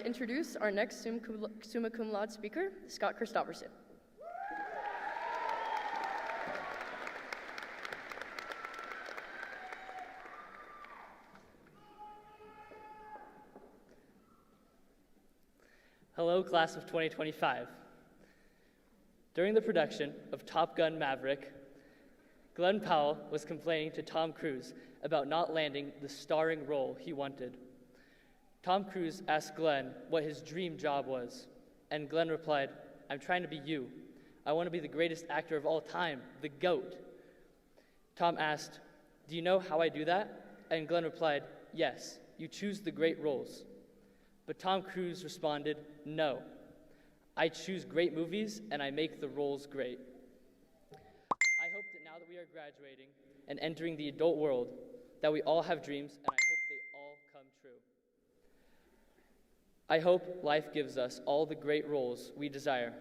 to introduce our next summa cum laude speaker, Scott Christopherson. Hello, class of 2025. During the production of Top Gun: Maverick, Glen Powell was complaining to Tom Cruise about not landing the starring role he wanted. Tom Cruise asked Glen what his dream job was, and Glen replied, "I'm trying to be you. I want to be the greatest actor of all time, the GOAT." Tom asked, "Do you know how I do that?" And Glen replied, "Yes, you choose the great roles." But Tom Cruise responded, "No, I choose great movies and I make the roles great." I hope that now that we are graduating and entering the adult world, that we all have dreams, and I hope they all come true. I hope life gives us all the great roles we desire.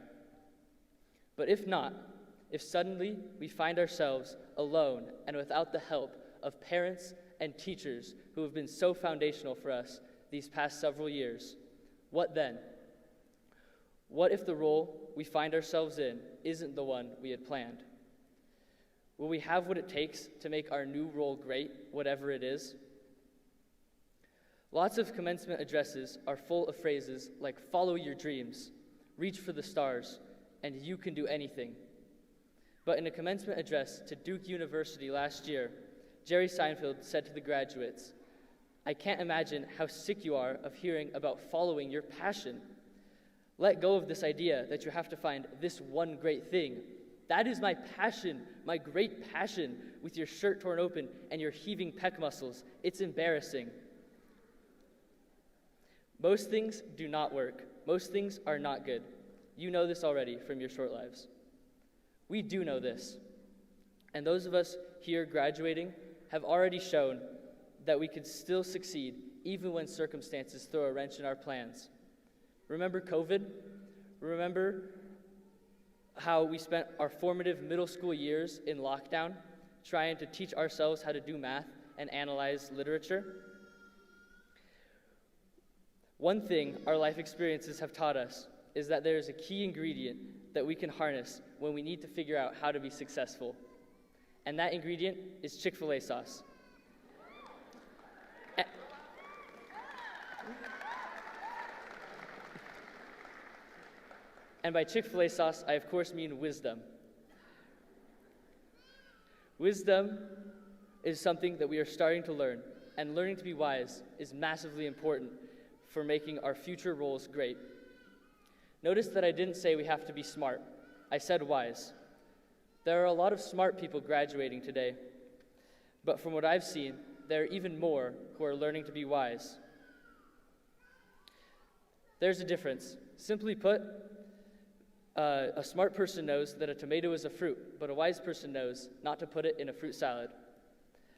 But if not, if suddenly we find ourselves alone and without the help of parents and teachers who have been so foundational for us these past several years, what then? What if the role we find ourselves in isn't the one we had planned? Will we have what it takes to make our new role great, whatever it is? Lots of commencement addresses are full of phrases like "follow your dreams," "reach for the stars," and "you can do anything." But in a commencement address to Duke University last year, Jerry Seinfeld said to the graduates, "I can't imagine how sick you are of hearing about following your passion. Let go of this idea that you have to find this one great thing. That is my passion, my great passion," with your shirt torn open and your heaving pec muscles. It's embarrassing. Most things do not work. Most things are not good. You know this already from your short lives. We do know this. And those of us here graduating have already shown that we could still succeed even when circumstances throw a wrench in our plans. Remember COVID? Remember how we spent our formative middle school years in lockdown trying to teach ourselves how to do math and analyze literature? One thing our life experiences have taught us is that there is a key ingredient that we can harness when we need to figure out how to be successful. And that ingredient is Chick-fil-A sauce. And by Chick-fil-A sauce, I of course mean wisdom. Wisdom is something that we are starting to learn, and learning to be wise is massively important for making our future roles great. Notice that I didn't say we have to be smart. I said wise. There are a lot of smart people graduating today, but from what I've seen, there are even more who are learning to be wise. There's a difference. Simply put, a smart person knows that a tomato is a fruit, but a wise person knows not to put it in a fruit salad.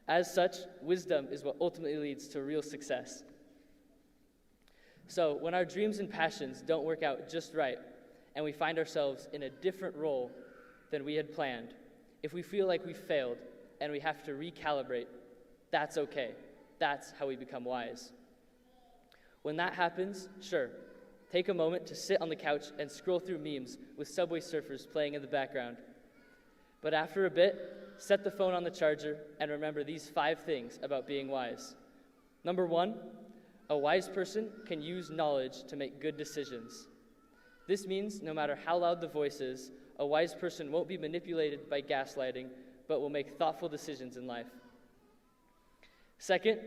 As such, wisdom is what ultimately leads to real success. So, when our dreams and passions don't work out just right, and we find ourselves in a different role than we had planned, if we feel like we failed and we have to recalibrate, that's okay. That's how we become wise. When that happens, sure, take a moment to sit on the couch and scroll through memes with Subway Surfers playing in the background. But after a bit, set the phone on the charger and remember these 5 things about being wise. Number 1, a wise person can use knowledge to make good decisions. This means no matter how loud the voice is, a wise person won't be manipulated by gaslighting, but will make thoughtful decisions in life. Second,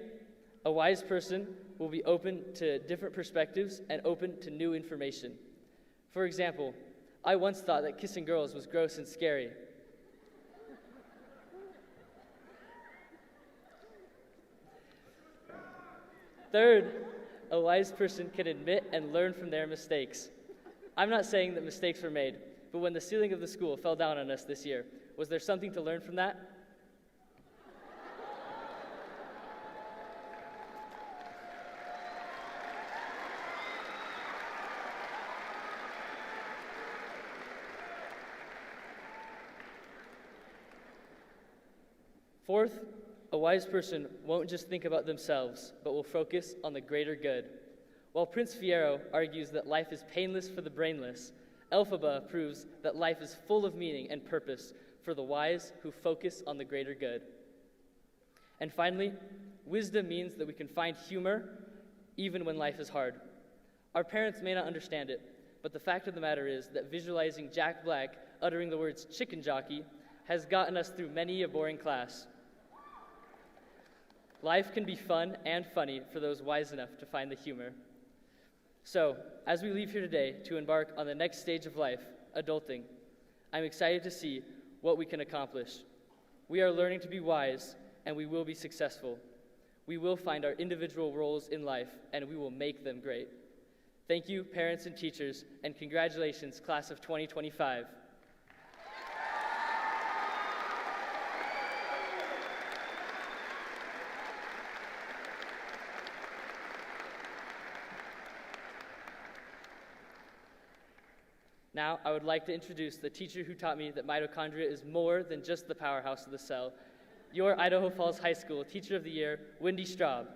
a wise person will be open to different perspectives and open to new information. For example, I once thought that kissing girls was gross and scary. Third, a wise person can admit and learn from their mistakes. I'm not saying that mistakes were made, but when the ceiling of the school fell down on us this year, was there something to learn from that? Fourth, a wise person won't just think about themselves, but will focus on the greater good. While Prince Fiero argues that life is painless for the brainless, Elphaba proves that life is full of meaning and purpose for the wise who focus on the greater good. And finally, wisdom means that we can find humor even when life is hard. Our parents may not understand it, but the fact of the matter is that visualizing Jack Black uttering the words chicken jockey has gotten us through many a boring class. Life can be fun and funny for those wise enough to find the humor. So, as we leave here today to embark on the next stage of life, adulting, I'm excited to see what we can accomplish. We are learning to be wise, and we will be successful. We will find our individual roles in life, and we will make them great. Thank you, parents and teachers, and congratulations, class of 2025. Now, I would like to introduce the teacher who taught me that mitochondria is more than just the powerhouse of the cell, your Idaho Falls High School Teacher of the Year, Wendy Straub.